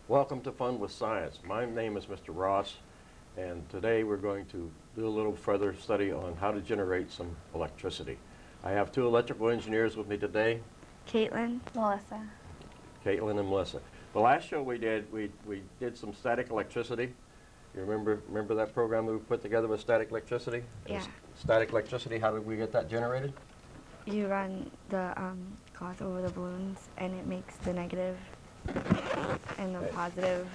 Welcome to Fun with Science. My name is Mr. Ross, and today we're going to do a little further study on how to generate some electricity. I have two electrical engineers with me today, Caitlin. Melissa. Caitlin and Melissa. The last show we did some static electricity. You remember that program that we put together with static electricity? Yeah. Static electricity, how did we get that generated? You run the cloth over the balloons, and it makes the negative and the positive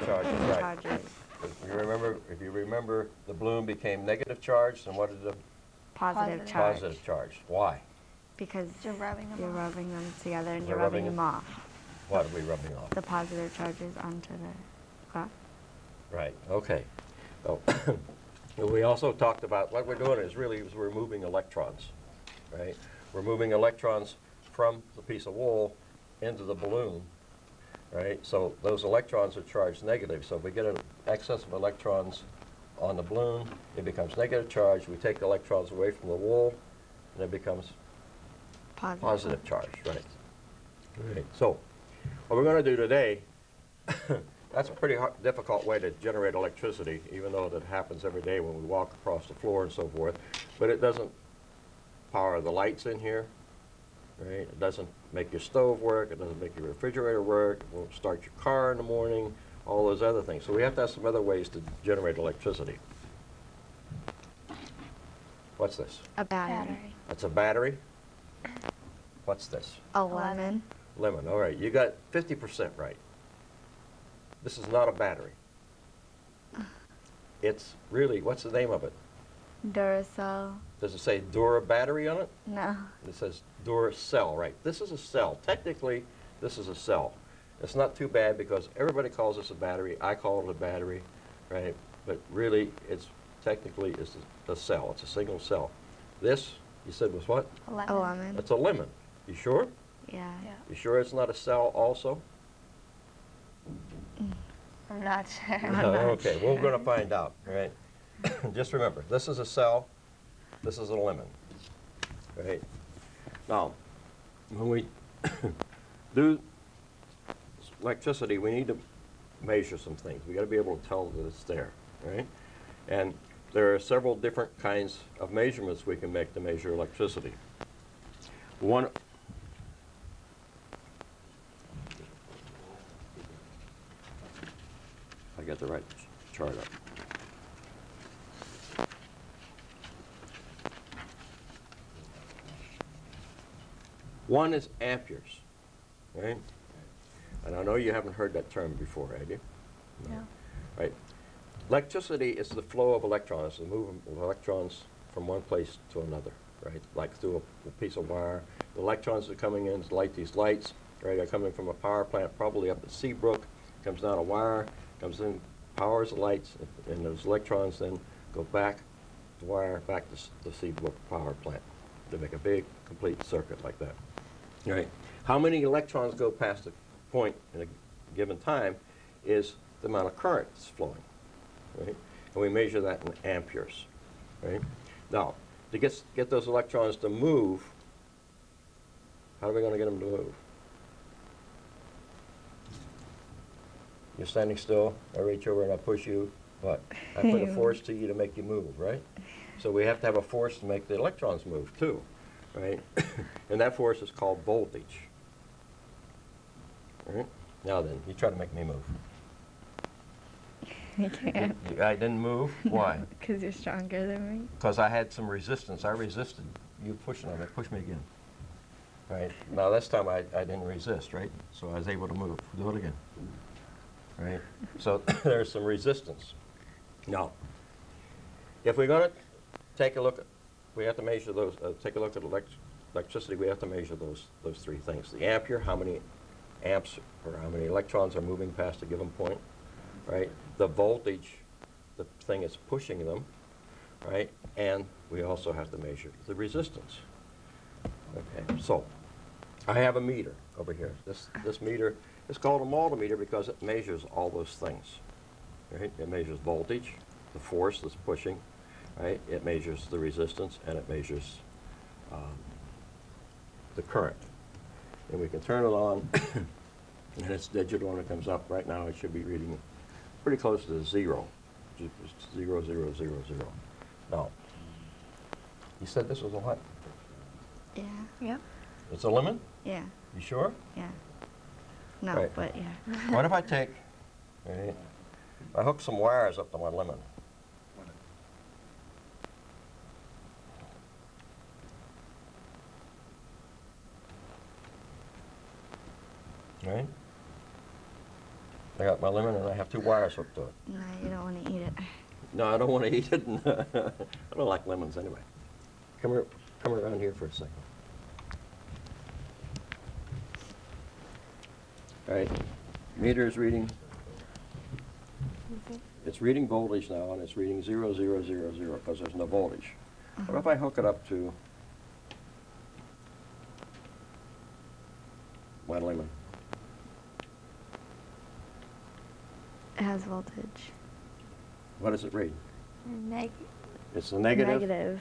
Charges, right. charges. If you remember, the balloon became negative charged, and what did the Positive charge. positive charge? Why? Because You're rubbing them off. rubbing them together and We're you're rubbing rubbing them off. What are we rubbing off? The positive charges onto the cloth. Right, okay. So, we also talked about what we're doing is we're moving electrons, right? We're moving electrons from the piece of wool into the balloon, right? So those electrons are charged negative. So if we get an excess of electrons on the balloon, it becomes negative charge. We take the electrons away from the wool, and it becomes positive charge, right? Right. So what we're going to do today, that's a pretty difficult way to generate electricity, even though that happens every day when we walk across the floor and so forth. But it doesn't power the lights in here, right? It doesn't make your stove work. It doesn't make your refrigerator work. It won't start your car in the morning, all those other things. So we have to have some other ways to generate electricity. What's this? A battery. That's a battery. What's this? A lemon. Lemon. All right, you got 50% right. This is not a battery. It's really, what's the name of it? Duracell. Does it say Dura battery on it? No. It says Duracell, right? This is a cell. Technically, this is a cell. It's not too bad because everybody calls this a battery. I call it a battery, right? But really, it's technically a cell. It's a single cell. This, you said, was what? A lemon. A lemon. It's a lemon. You sure? Yeah. Yeah. You sure it's not a cell also? I'm not sure. I'm not Okay, sure. we're going to find out, all right? Just remember, this is a cell, this is a lemon, right? Now, when we do electricity, we need to measure some things. We got to be able to tell that it's there, right? And there are several different kinds of measurements we can make to measure electricity. One, I got the right chart up. One is amperes, right? And I know you haven't heard that term before, have you? No. Right. Electricity is the flow of electrons, the movement of electrons from one place to another, right? Like through a piece of wire. The electrons are coming in to light these lights, right? They're coming from a power plant, probably up at Seabrook, comes down a wire, comes in, powers the lights, and those electrons then go back the wire, back to the Seabrook power plant to make a big, complete circuit like that. Right. How many electrons go past a point in a given time is the amount of current that's flowing, right? And we measure that in amperes, right? Now, to get those electrons to move, how are we going to get them to move? You're standing still, I reach over and I push you, what? I put a force to you to make you move, right? So we have to have a force to make the electrons move too, right? And that force is called voltage. All right? Now then, you try to make me move. You can't. I didn't move. Why? Because you're stronger than me. Because I had some resistance. I resisted you pushing on me. Push me again. Right? Now this time I didn't resist, right? So I was able to move. Do it again. Right? So there's some resistance. Now, if we're going to take a look at, we have to measure those, take a look at electricity, we have to measure those three things. The ampere, how many amps or how many electrons are moving past a given point, right? The voltage, the thing is pushing them, right? And we also have to measure the resistance. Okay, so I have a meter over here. This meter is called a multimeter because it measures all those things, right? It measures voltage, the force that's pushing, right? It measures the resistance, and it measures the current. And we can turn it on And it's digital when it comes up. Right now it should be reading pretty close to 0. Just 0, 0, 0, 0. Now, you said this was a what? Yeah. Yep. It's a lemon? Yeah. You sure? Yeah. No, Right. but yeah. What if I take, right, I hook some wires up to my lemon? Right? I got my lemon and I have 2 wires hooked to it. No, you don't want to eat it. No, I don't want to eat it. I don't like lemons anyway. Come around here for a second. All right, meter is reading. It's reading voltage now, and it's reading 0, 0, 0, 0 because there's no voltage. What if I hook it up to my lemon? It has voltage. What does it read? It's a Negative.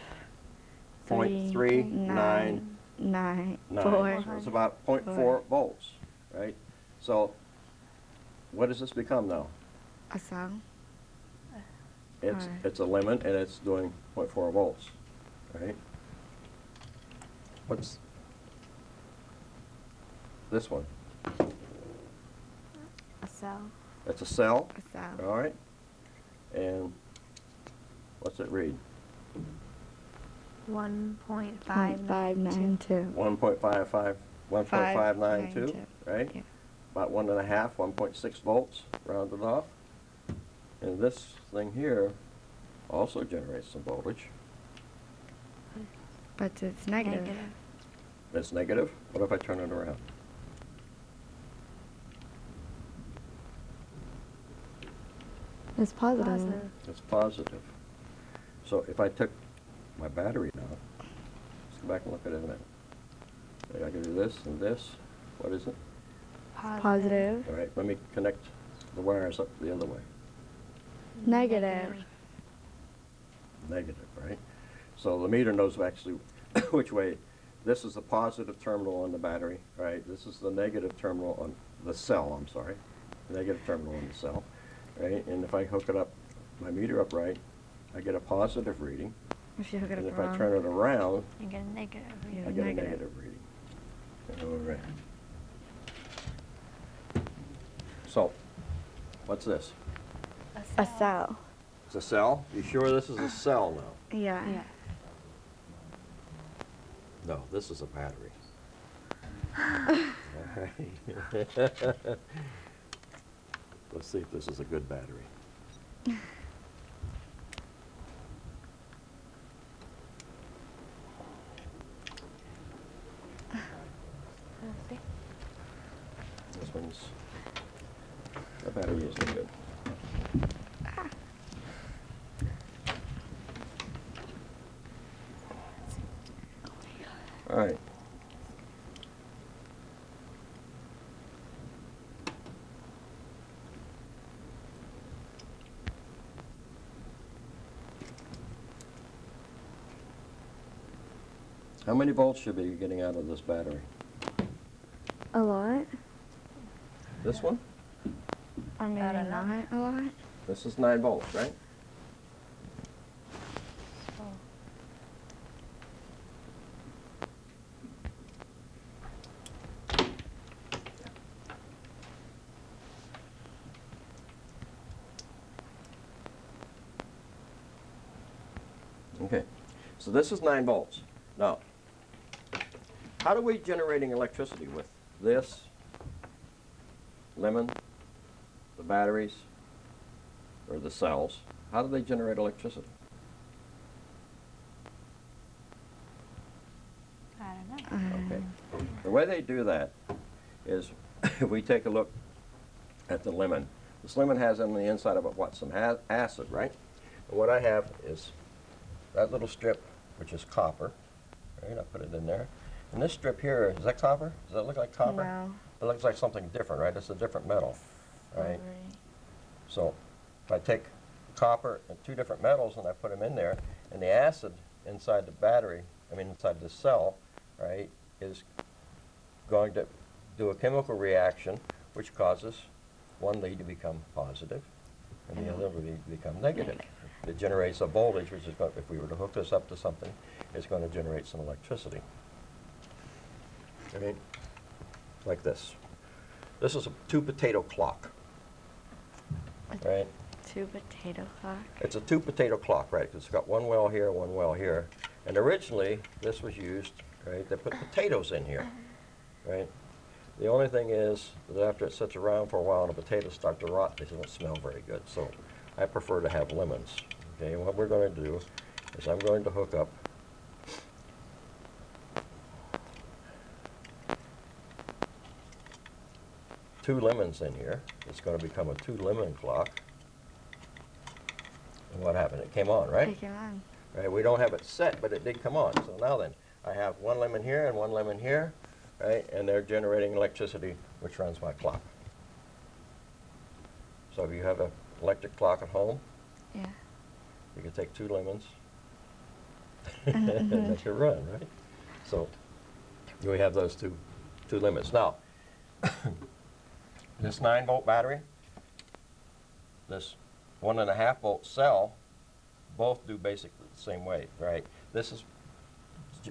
0.399. 9, So 4. it's about 0.4 4. volts, right? So what does this become now? A cell. It's a lemon and it's doing 0.4 volts, right? What's this one? A cell. It's a cell, A cell. all right? And what's it read? 1.592. 592. 1.55, 1.592, 592. right? Yeah. About 1.5, 1.6 volts, rounded off. And this thing here also generates some voltage. But it's negative. It's negative. What if I turn it around? It's positive. Positive. It's positive. So if I took my battery now, let's go back and look at it in a minute. I can do this and this. What is it? Positive. All right, let me connect the wires up the other way. Negative. Negative, right? So the meter knows actually which way. This is the positive terminal on the battery, right? This is the negative terminal on the cell, I'm sorry. Negative terminal on the cell, right? And if I hook it up, my meter up right, I get a positive reading. If you hook it And up if wrong. I turn it around, You get a negative. Yeah. I get a Negative. negative reading. All right. So, what's this? A cell. It's a cell? You sure this is a cell now? Yeah. Yeah. No, this is a battery. All right. Let's see if this is a good battery. This one's, the battery isn't good. All right. How many volts should be getting out of this battery? A lot. This one? Or maybe don't know. not a lot. This is 9 volts, right? So, Okay. So this is 9 volts. Now, how do we generating electricity with this, lemon, the batteries, or the cells? How do they generate electricity? I don't know. Okay. The way they do that is if we take a look at the lemon. This lemon has on the inside of it, what, some acid, right? And what I have is that little strip, which is copper, right? I put it in there. And this strip here, is that copper? Does that look like copper? No. It looks like something different, right? It's a different metal, right? So if I take copper and 2 different metals and I put them in there, and the acid inside the battery, inside the cell, right, is going to do a chemical reaction which causes one lead to become positive and the other lead to become negative. It generates a voltage, which is going, if we were to hook this up to something, it's going to generate some electricity. I mean, like this. This is a 2-potato clock, right? 2-potato clock. It's a 2-potato clock, right? 'Cause it's got one well here, one well here. And originally, this was used, right? They put potatoes in here, right? The only thing is that after it sits around for a while and the potatoes start to rot, they don't smell very good. So I prefer to have lemons. Okay, and what we're going to do is I'm going to hook up two lemons in here. It's going to become a 2-lemon clock. And what happened? It came on, right? It came on. Right, we don't have it set, but it did come on. So now then, I have one lemon here and one lemon here, right? And they're generating electricity, which runs my clock. So if you have an electric clock at home, Yeah. you can take 2 lemons and make it run, right? So we have those two lemons. Now, this 9-volt battery, this 1.5-volt cell, both do basically the same way, right? This is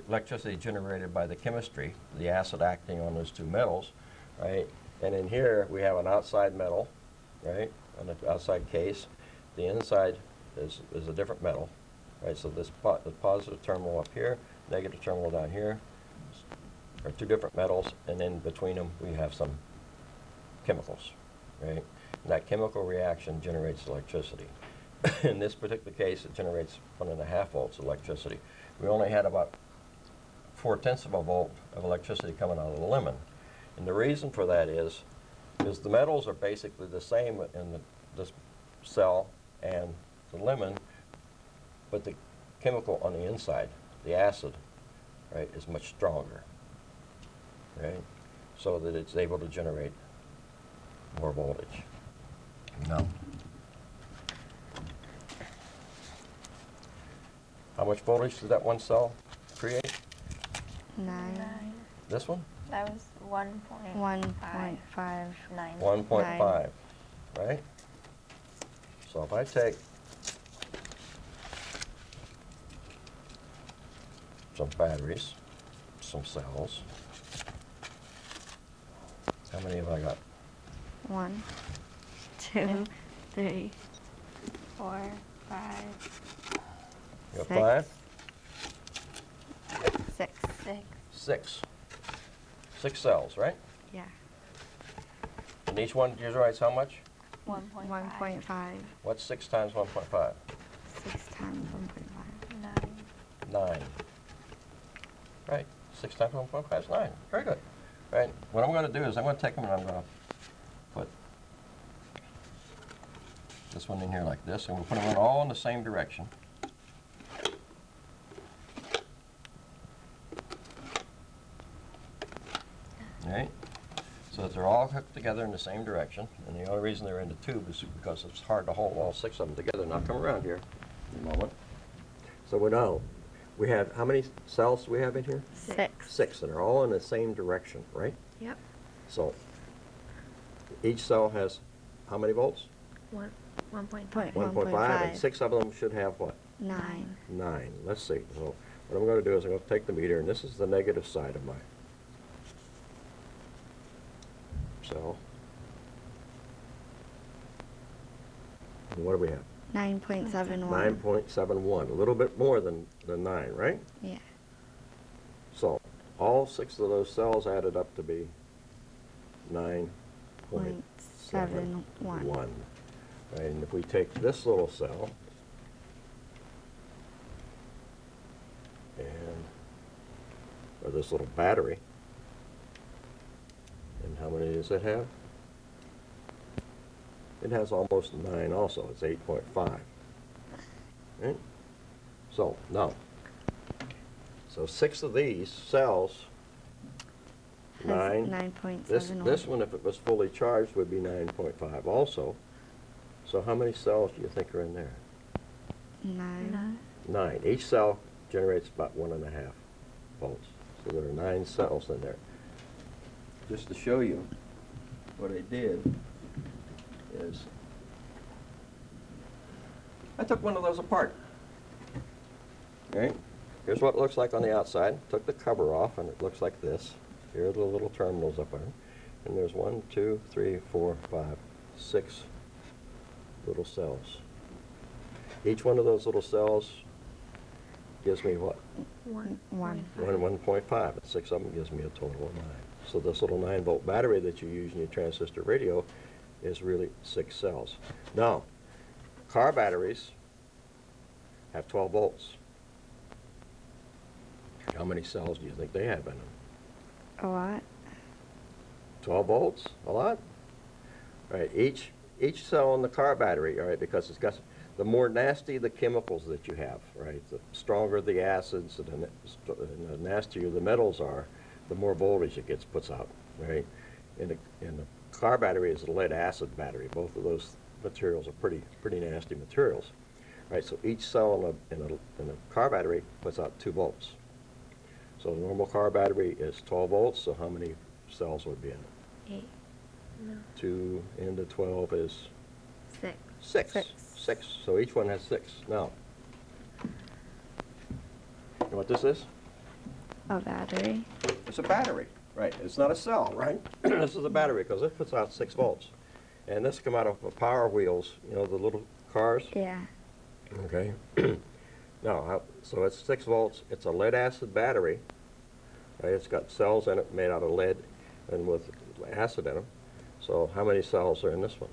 electricity generated by the chemistry, the acid acting on those two metals, right? And in here we have an outside metal, right, on the outside case. The inside is a different metal, right? So this the positive terminal up here, negative terminal down here are 2 different metals, and in between them we have some chemicals, right? And that chemical reaction generates electricity. In this particular case, it generates 1.5 volts of electricity. We only had about 0.4 of a volt of electricity coming out of the lemon. And the reason for that is the metals are basically the same in this cell and the lemon, but the chemical on the inside, the acid, right, is much stronger, right? So that it's able to generate more voltage. No. How much voltage does that one cell create? 9. This one? That was 1.5. 1.5. 9. 1.5, right? So if I take some batteries, some cells, how many have I got? 1, 2, 3, 4, 5, You got 5? 6. 6. 6 cells, right? Yeah. And each one generates how much? 1.5. 1.5. What's 6 times 1.5? 6 times 1.5. 9. 9. Right. 6 times 1.5 is 9. Very good. Right. What I'm going to do is I'm going to take them and I'm going to put this one in here like this, and we'll put them all in the same direction. Right? So that they're all hooked together in the same direction, and the only reason they're in the tube is because it's hard to hold all 6 of them together. Now come around here in a moment. So we have, how many cells do we have in here? 6. 6, and they're all in the same direction, right? Yep. So each cell has how many volts? 1.5. 1.5, and 6 of them should have what? 9. 9. Let's see. So what I'm going to do is I'm going to take the meter, and this is the negative side of my cell. And what do we have? 9.71. 9.71, a little bit more than 9, right? Yeah. So all 6 of those cells added up to be 9.71. 0.71. Right, and if we take this little cell or this little battery, and how many does it have? It has almost 9 also. It's 8.5. Right? So, now, so 6 of these cells, Has 9, 9.71. this one, if it was fully charged, would be 9.5 also. So how many cells do you think are in there? 9. 9. Each cell generates about 1.5 volts. So there are 9 cells in there. Just to show you what I did is I took one of those apart. Okay? Here's what it looks like on the outside. Took the cover off, and it looks like this. Here are the little terminals up there. And there's 1, 2, 3, 4, 5, 6 little cells. Each one of those little cells gives me what? 1.5. And 6 of them gives me a total of 9. So this little 9-volt battery that you use in your transistor radio is really 6 cells. Now, car batteries have 12 volts. How many cells do you think they have in them? A lot. 12 volts? A lot? All right, each cell in the car battery, all right, because it's got, the more nasty the chemicals that you have, right, the stronger the acids and the nastier the metals are, the more voltage it puts out, right? And the car battery is a lead acid battery. Both of those materials are pretty nasty materials. Right, so each cell in a car battery puts out 2 volts. So a normal car battery is 12 volts, so how many cells would be in it? 8. No. 2 into 12 is 6. 6. 6. So each one has 6. Now, you know what this is? A battery. It's a battery, right? It's not a cell, right? This is a battery because it puts out 6 volts. And this come out of power wheels, you know, the little cars. Yeah. Okay. Now, so it's 6 volts. It's a lead acid battery. Right? It's got cells in it made out of lead and with acid in them. So how many cells are in this one?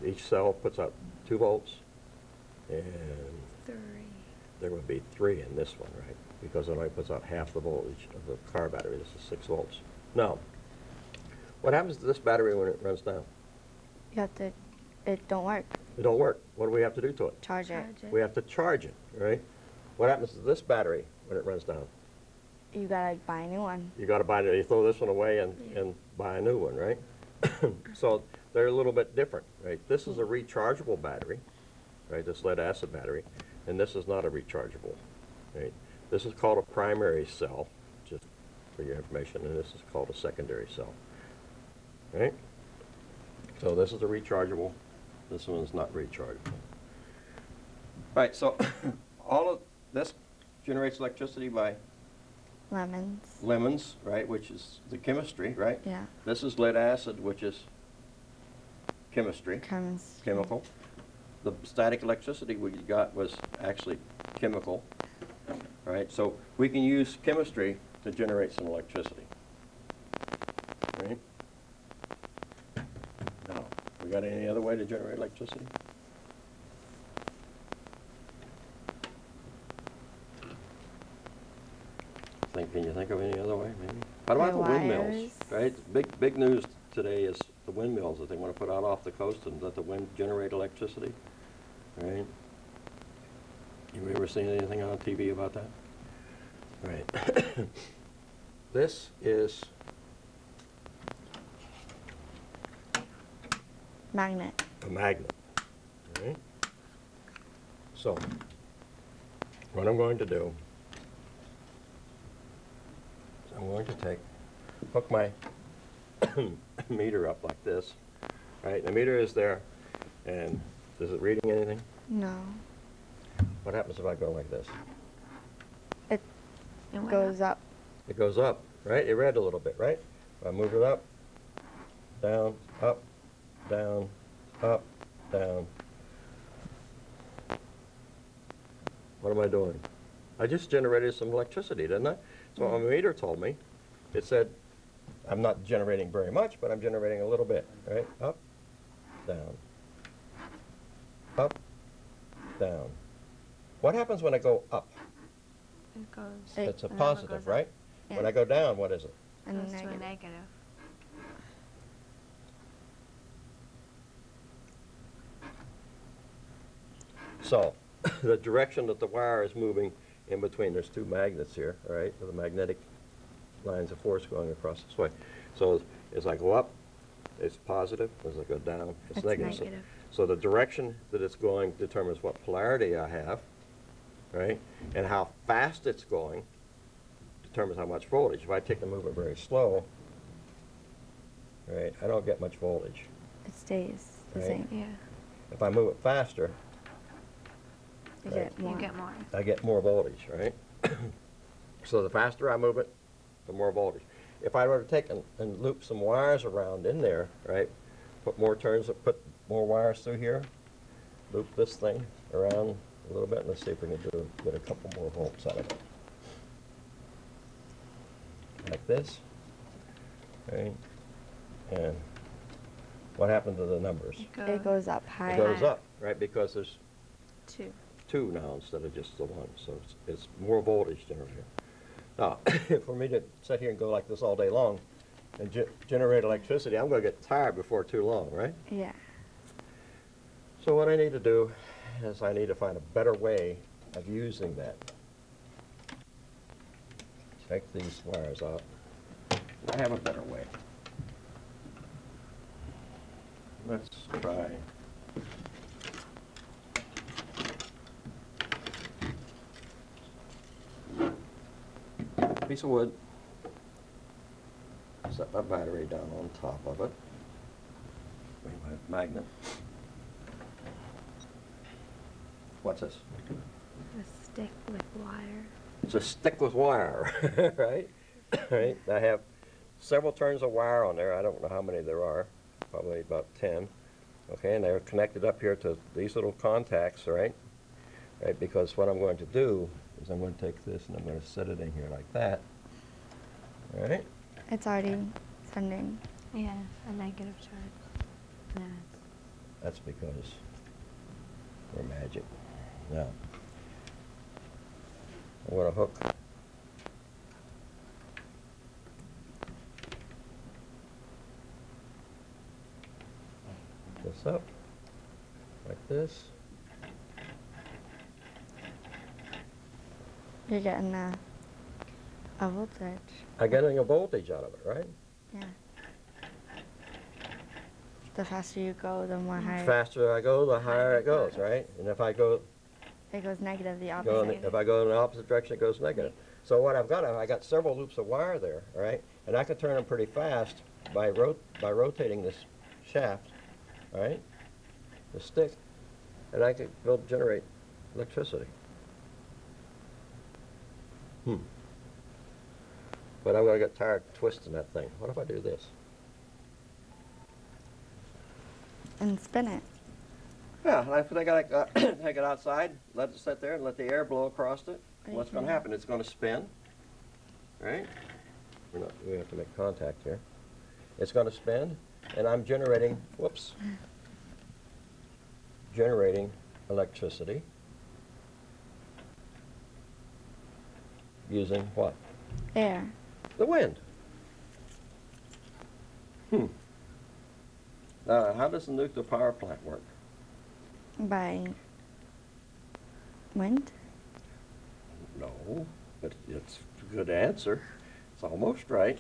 Each cell puts out 2 volts, and 3. there would be 3 in this one, right? Because it only puts out half the voltage of the car battery. This is 6 volts. Now, what happens to this battery when it runs down? You have to, it don't work. It don't work. What do we have to do to it? Charge it. We have to charge it, right? What happens to this battery when it runs down? You gotta buy a new one. You got to buy it. You throw this one away and buy a new one, right? So they're a little bit different, right? This is a rechargeable battery, right? This lead acid battery, and this is not a rechargeable, right? This is called a primary cell, just for your information, and this is called a secondary cell, right? So this is a rechargeable. This one's not rechargeable. Right. So all of this generates electricity by Lemons. right, which is the chemistry, right? Yeah. This is lead acid, which is chemistry, chemical. The static electricity we got was actually chemical, right? So we can use chemistry to generate some electricity, right? Now, we got any other way to generate electricity? Can you think of any other way, maybe? What about the windmills, right? Big news today is the windmills that they want to put out off the coast and let the wind generate electricity, right? You ever seen anything on TV about that? Right. This is Magnet. a magnet, right? So, what I'm going to do is I'm going to hook my meter up like this, right? The meter is there, and is it reading anything? No. What happens if I go like this? It And goes up. It goes up, right? It read a little bit, right? If I move it up, down, up, down, up, down. What am I doing? I just generated some electricity, didn't I? So what my meter told me, it said, I'm not generating very much, but I'm generating a little bit, right? Up, down, up, down. What happens when I go up? It goes. It's a never positive, goes up. right? Yeah. When I go down, what is it? And Goes to a negative. negative. So, the direction that the wire is moving in between, there's 2 magnets here, all right, with the magnetic lines of force going across this way. So as I go up, it's positive. As I go down, it's It's negative. negative. So the direction that it's going determines what polarity I have, right? And how fast it's going determines how much voltage. If I take the movement very slow, right, I don't get much voltage. It stays the Right. same. Yeah. If I move it faster, You Right. get more. You get more. I get more voltage, right? So the faster I move it, the more voltage. If I were to take and loop some wires around in there, right, put more turns, put more wires through here, loop this thing around a little bit, let's see if we can get a couple more volts out of it. Like this, right? And what happened to the numbers? It goes up high. It goes up, right, because there's 2. two now instead of just the one, so it's more voltage generated. Now, for me to sit here and go like this all day long and generate electricity, I'm going to get tired before too long, right? Yeah. So what I need to do is I need to find a better way of using that. Take these wires out. I have a better way. Let's try. Piece of wood. Set my battery down on top of it. Bring my magnet. What's this? A stick with wire. It's a stick with wire, right? Right. I have several turns of wire on there. I don't know how many there are. Probably about 10. Okay, and they're connected up here to these little contacts, right? Right, because what I'm going to do is I'm going to take this and I'm going to set it in here like that. All right? It's already sending. Yeah, a negative charge. No. That's because we're magic. Now, I'm going to hook this up like this. You're getting a voltage. I'm getting a voltage out of it, right? Yeah. The faster you go, the more The higher. faster I go, the higher it goes, right? And if I go, It goes negative the if opposite. I go in the opposite direction, it goes negative. So what I've got, I got several loops of wire there, all right? And I can turn them pretty fast by rotating this shaft, all right? The stick, and I could generate electricity. But I'm going to get tired twisting that thing. What if I do this? And spin it. Yeah, and I think I take it outside, let it sit there, and let the air blow across it. Right What's going to here. happen? It's going to spin, right? We have to make contact here. It's going to spin, and I'm generating, whoops, generating electricity using what? Air. The wind. How does the nuclear power plant work? By wind? No, but it's a good answer. It's almost right.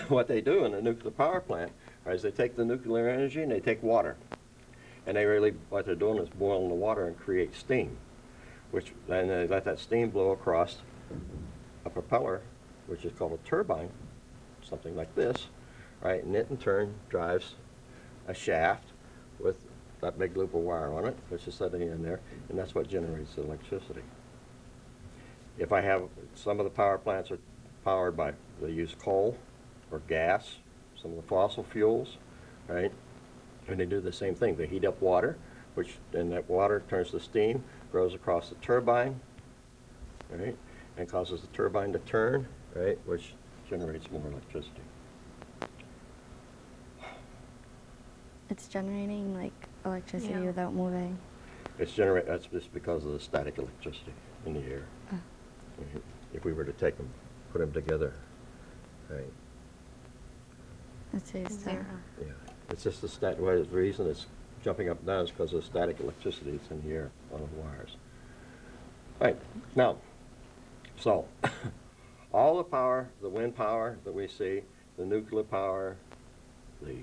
What they do in a nuclear power plant is they take the nuclear energy and they take water. And what they're doing is boiling the water and create steam, which then they let that steam blow across a propeller, which is called a turbine, something like this, right? And it in turn drives a shaft with that big loop of wire on it, which is sitting in there, and that's what generates the electricity. If I have, some of the power plants are powered by, they use coal or gas, some of the fossil fuels, right? And they do the same thing. They heat up water, which then that water turns to steam, goes across the turbine, right? And causes the turbine to turn, right? Which generates more electricity. It's generating like electricity Yeah. without moving. That's just because of the static electricity in the air. Right? If we were to take them, put them together, right? It stays still. 0. Yeah, it's just the reason it's jumping up and down is because of the static electricity that's in the air on the wires. Right, now, so, all the power, the wind power that we see, the nuclear power, the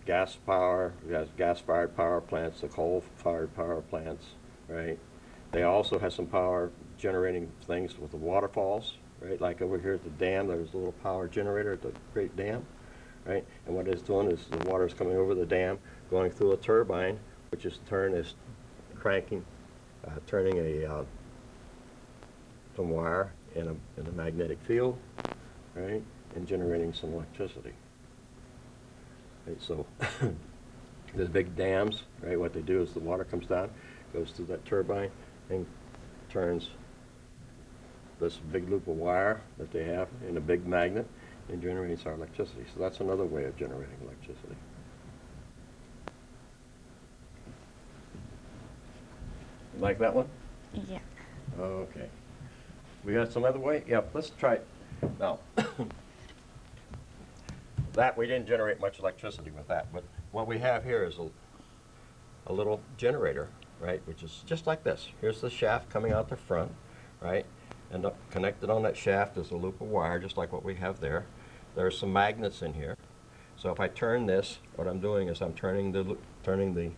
gas power, gas-fired power plants, the coal-fired power plants, right? They also have some power generating things with the waterfalls, right? Like over here at the dam, there's a little power generator at the Great Dam, right? And what it's doing is the water is coming over the dam, going through a turbine, which is cranking, turning some wire in a magnetic field, right? And generating some electricity. Right, so the big dams, right, what they do is the water comes down, goes through that turbine, and turns this big loop of wire that they have in a big magnet and generates our electricity. So that's another way of generating electricity. Like that one? Yeah. Okay. We got some other way? Yep, let's try it. Now, that we didn't generate much electricity with that, but what we have here is a little generator, right, which is just like this. Here's the shaft coming out the front, right, and connected on that shaft is a loop of wire, just like what we have there. There's some magnets in here. So if I turn this, what I'm doing is I'm turning the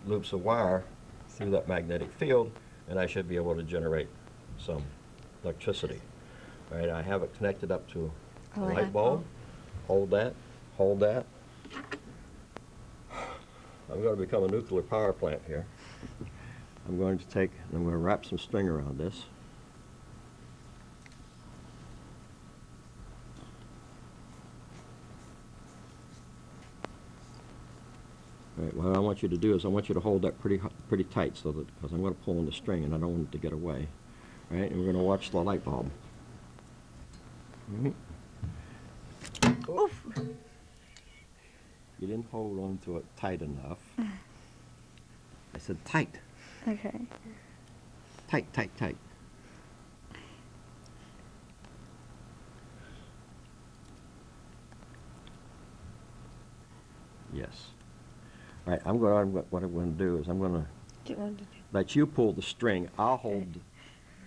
loops of wire through that magnetic field, and I should be able to generate some electricity. All right, I have it connected up to a light bulb. Hold that, hold that. I'm going to become a nuclear power plant here. I'm going to wrap some string around this. All right, what I want you to do is I want you to hold that pretty tight, so that, because I'm going to pull on the string and I don't want it to get away. All right, and we're going to watch the light bulb. Oof. You didn't hold on to it tight enough. I said tight. Okay. Tight, tight, tight. Yes. All right, what I'm going to do is I'm going to let you pull the string. I'll hold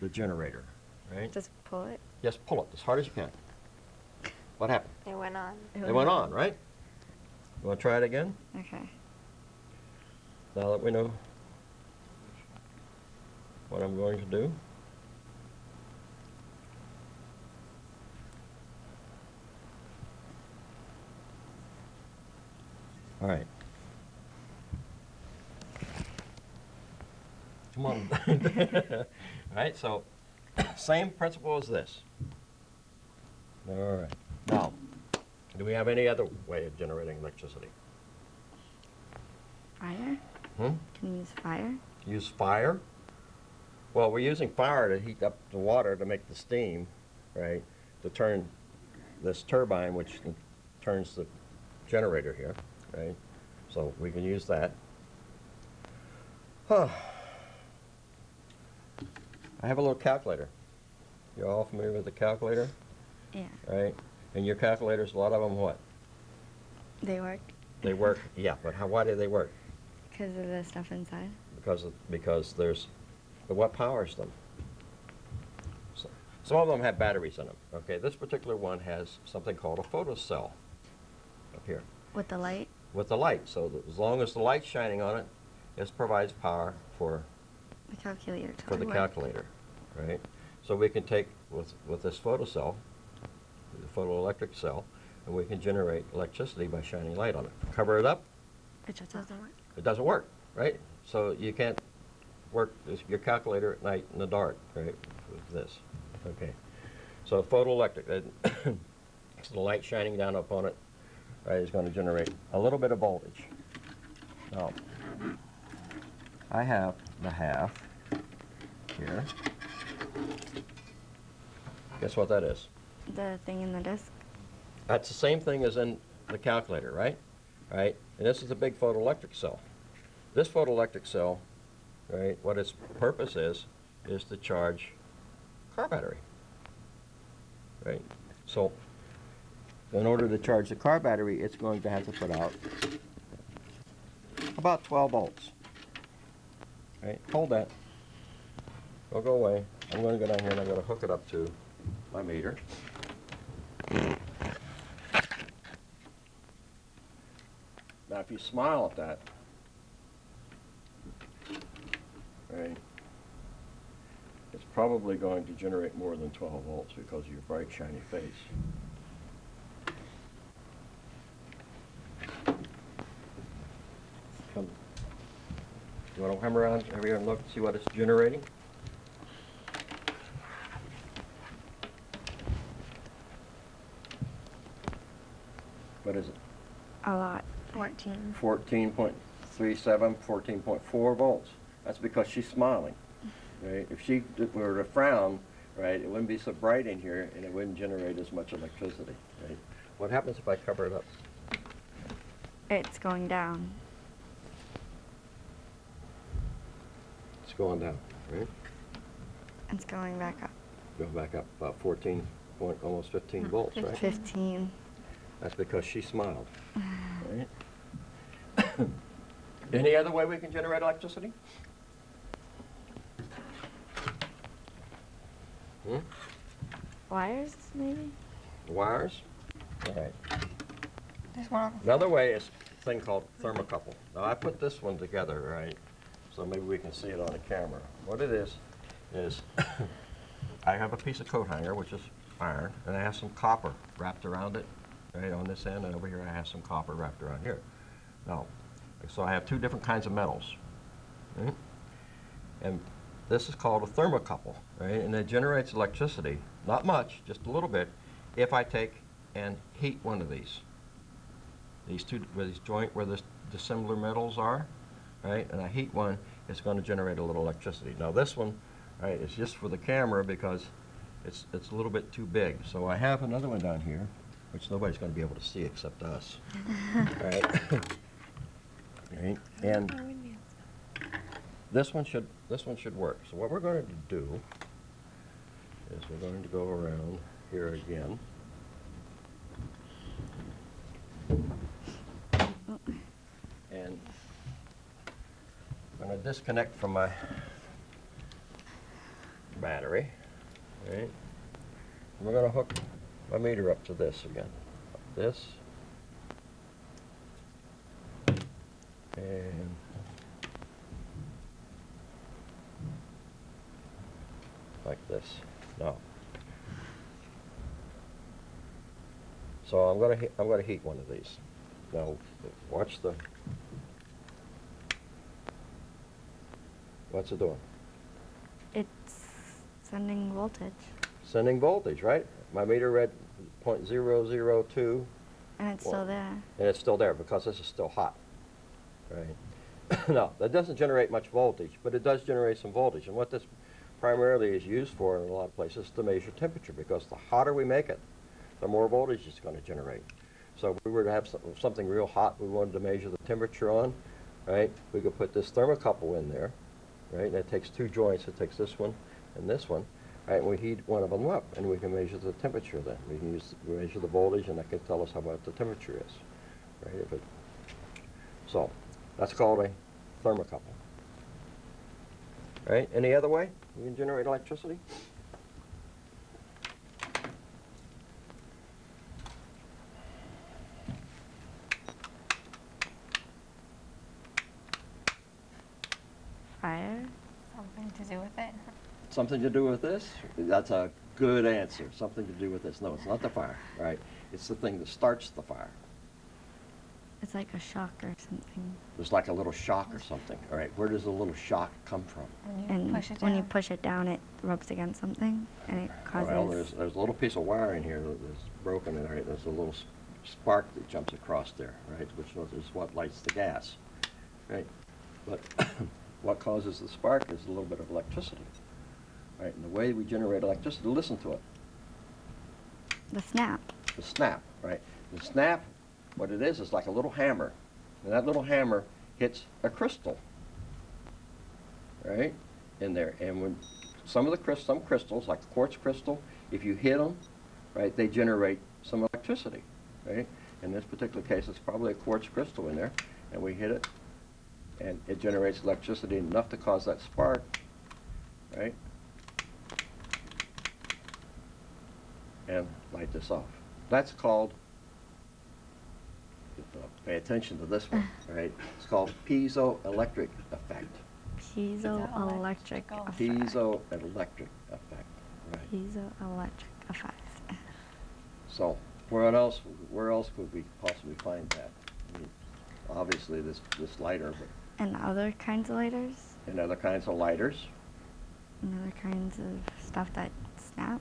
the generator, right? Just pull it. Just pull it as hard as you can. What happened? It went on. It went on, right? You want to try it again? Okay. Now that we know what I'm going to do. All right. Come on. All right, so same principle as this. All right. Now, do we have any other way of generating electricity? Fire? Hmm? Can you use fire? Use fire? Well, we're using fire to heat up the water to make the steam, right? To turn this turbine, which turns the generator here, right? So we can use that. Huh. I have a little calculator. You're all familiar with the calculator? Yeah. Right? And your calculators, a lot of them what? They work? They work, yeah, but why do they work? Because of the stuff inside? Because there's, but what powers them? So, some of them have batteries in them. Okay, this particular one has something called a photocell up here. With the light? With the light, so that as long as the light's shining on it, it provides power for The calculator. the calculator, right? So we can take with this photocell, the photoelectric cell, and we can generate electricity by shining light on it. Cover it up, It just doesn't work. it doesn't work, right? So you can't work your calculator at night in the dark, right, with this. Okay, so photoelectric, so the light shining down upon it, right, is going to generate a little bit of voltage. Now, I have the half here. Guess what that is? The thing in the disc? That's the same thing as in the calculator, right? Right? And this is a big photoelectric cell. This photoelectric cell, right, what its purpose is to charge car battery. Right? So, in order to charge the car battery, it's going to have to put out about 12 volts. Right? Hold that. Don't go away. I'm going to go down here and I'm going to hook it up to my meter. Now, if you smile at that, right, it's probably going to generate more than 12 volts because of your bright, shiny face. Come. You want to come around over here and look, see what it's generating? What is it? A lot. 14. 14.37, 14.4 volts. That's because she's smiling. Right? If she were to frown, right, it wouldn't be so bright in here and it wouldn't generate as much electricity. Right? What happens if I cover it up? It's going down. It's going down, right? It's going back up. Go back up about 14 point, almost 15 volts, right? 15. That's because she smiled. Right? Any other way we can generate electricity? Hmm? Wires, maybe? Wires? All right. There's one. Another way is a thing called thermocouple. Now I put this one together, right? So maybe we can see it on the camera. What it is I have a piece of coat hanger, which is iron, and I have some copper wrapped around it, right, on this end, and over here I have some copper wrapped around here. Now, so I have two different kinds of metals, right? And this is called a thermocouple, right? And it generates electricity, not much, just a little bit, if I take and heat one of these. These two, where these joint where the dissimilar metals are, right? And I heat one, it's going to generate a little electricity. Now this one, right, is just for the camera because it's a little bit too big. So I have another one down here, which nobody's going to be able to see except us. Right? Right? And this one should work. So what we're going to do is we're going to go around here again. And I'm going to disconnect from my battery, right? And we're going to hook my meter up to this again. This. And like this. Now, so I'm going to heat one of these. Now, watch the. What's it doing? It's sending voltage. Sending voltage, right? My meter read 0.002. And it's still there. And it's still there because this is still hot, right? Now, that doesn't generate much voltage, but it does generate some voltage. And what this primarily is used for in a lot of places is to measure temperature, because the hotter we make it, the more voltage it's going to generate. So if we were to have something real hot we wanted to measure the temperature on, right, we could put this thermocouple in there, right, and it takes two joints. It takes this one and this one, right, and we heat one of them up, and we can measure the temperature then. We can measure the voltage, and that can tell us how much the temperature is, right? So that's called a thermocouple. Right? Any other way you can generate electricity? Fire? Something to do with it. Something to do with this? That's a good answer. Something to do with this. No, it's not the fire, right? It's the thing that starts the fire. It's like a shock or something. There's like a little shock or something. All right, where does the little shock come from? And when you push it down, it rubs against something, and it causes... Well, there's a little piece of wire in here that's broken, and right, there's a little spark that jumps across there, right, which is what lights the gas, right? But what causes the spark is a little bit of electricity, right? And the way we generate electricity, listen to it. The snap. The snap, right? The snap, what it is like a little hammer, and that little hammer hits a crystal, right, in there. And when some crystals, like the quartz crystal, if you hit them, right, they generate some electricity, right? In this particular case, it's probably a quartz crystal in there, and we hit it, and it generates electricity enough to cause that spark, right, and light this off. That's called, pay attention to this one, right? It's called piezoelectric effect. Piezoelectric Piezoelectrical. effect. Piezoelectric effect, right. Piezoelectric effect. So where else could we possibly find that? I mean, obviously this lighter, but And other kinds of lighters. in other kinds of lighters. And other kinds of stuff that snap.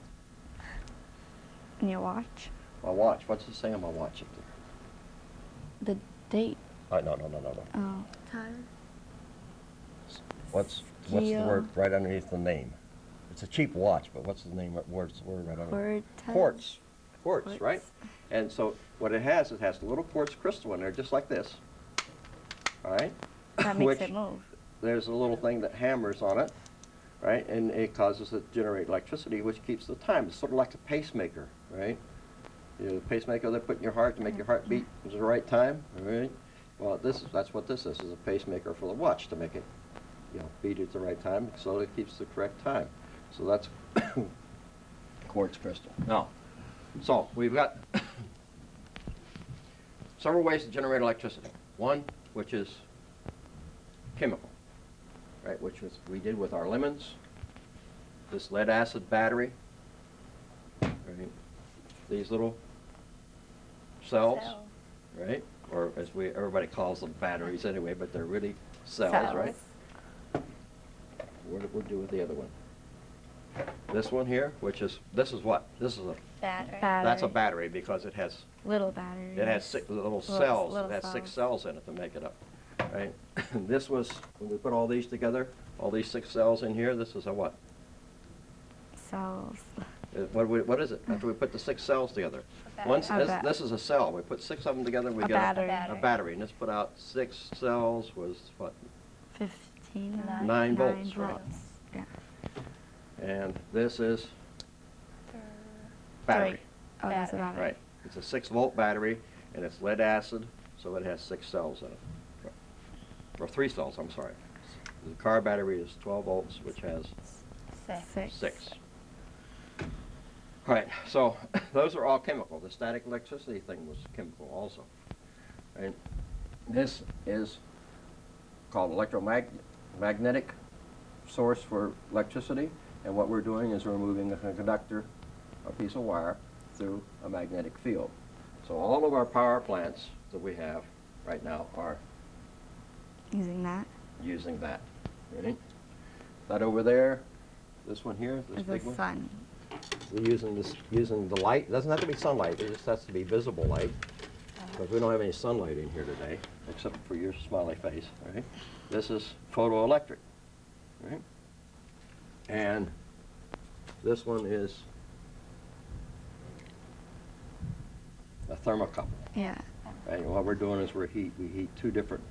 In your watch. My watch, what's it say on my watch up there? The date. No. Oh. Time. What's the Geo- word right underneath the name? It's a cheap watch, but what's the name, word's right underneath? Quartz. Quartz, right? And so what it has a little quartz crystal in there, just like this. All right? That makes Which it move. There's a little thing that hammers on it, right? And it causes it to generate electricity, which keeps the time. It's sort of like a pacemaker, right? You know, the pacemaker they put in your heart to make your heart beat at the right time, all right? Well, that's what this is a pacemaker for the watch to make it, beat at the right time, so it keeps the correct time. So that's quartz crystal. Now, so we've got several ways to generate electricity. One, which is chemical, right? Which was we did with our lemons. This lead acid battery, right? These little cells, right? Or as everybody calls them batteries anyway, but they're really cells, right? What did we do with the other one? This one here, this is what? This is a Battery. that's a battery because it has Little battery. it has six little cells. It has 6 cells in it to make it up, right? This was when we put all these together, all these 6 cells in here. This is a what? Cells. What is it? After we put the 6 cells together, battery. this is a cell. We put 6 of them together. We A get battery. a battery, and this put out 6 cells was what? 15. 9 volts, right? Yeah. And this is battery. 3. Oh, that's a battery. Right. It's a 6-volt battery, and it's lead acid, so it has 6 cells in it. Or 3 cells, I'm sorry. The car battery is 12 volts, which has 6. All right, so those are all chemical. The static electricity thing was chemical also. Right? This is called electromagnetic source for electricity, and what we're doing is we're moving a conductor, a piece of wire, through a magnetic field. So all of our power plants that we have right now are Using that. using that. Right? That over there, this one here, this Is the big one. sun. We're using the light. It doesn't have to be sunlight. It just has to be visible light, because we don't have any sunlight in here today, except for your smiley face. Right? This is photoelectric. Right? And this one is a thermocouple. Yeah. Right? And what we're doing is we heat 2 different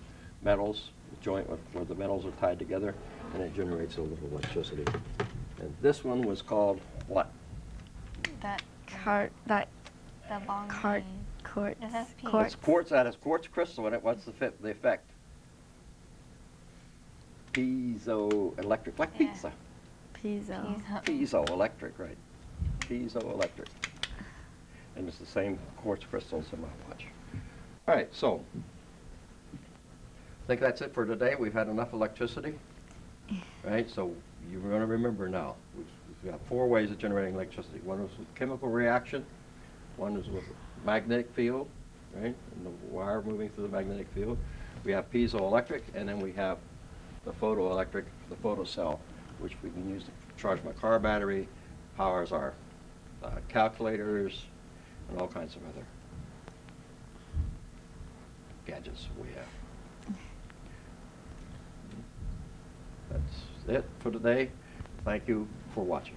metals, joint where the metals are tied together, and it generates a little electricity. And this one was called what? That That the long cart name. quartz. It has P. It's quartz. That has quartz crystal in it. What's the effect? Piezoelectric, like Yeah. pizza. Piezo. Piezoelectric, right? Piezoelectric. And it's the same quartz crystals in my watch. All right, so I think that's it for today. We've had enough electricity, right? So you're going to remember now. We've got 4 ways of generating electricity. One is with chemical reaction. One is with magnetic field, right? And the wire moving through the magnetic field. We have piezoelectric, and then we have the photoelectric, the photocell, which we can use to charge my car battery, powers our calculators, and all kinds of other gadgets we have. That's it for today. Thank you for watching.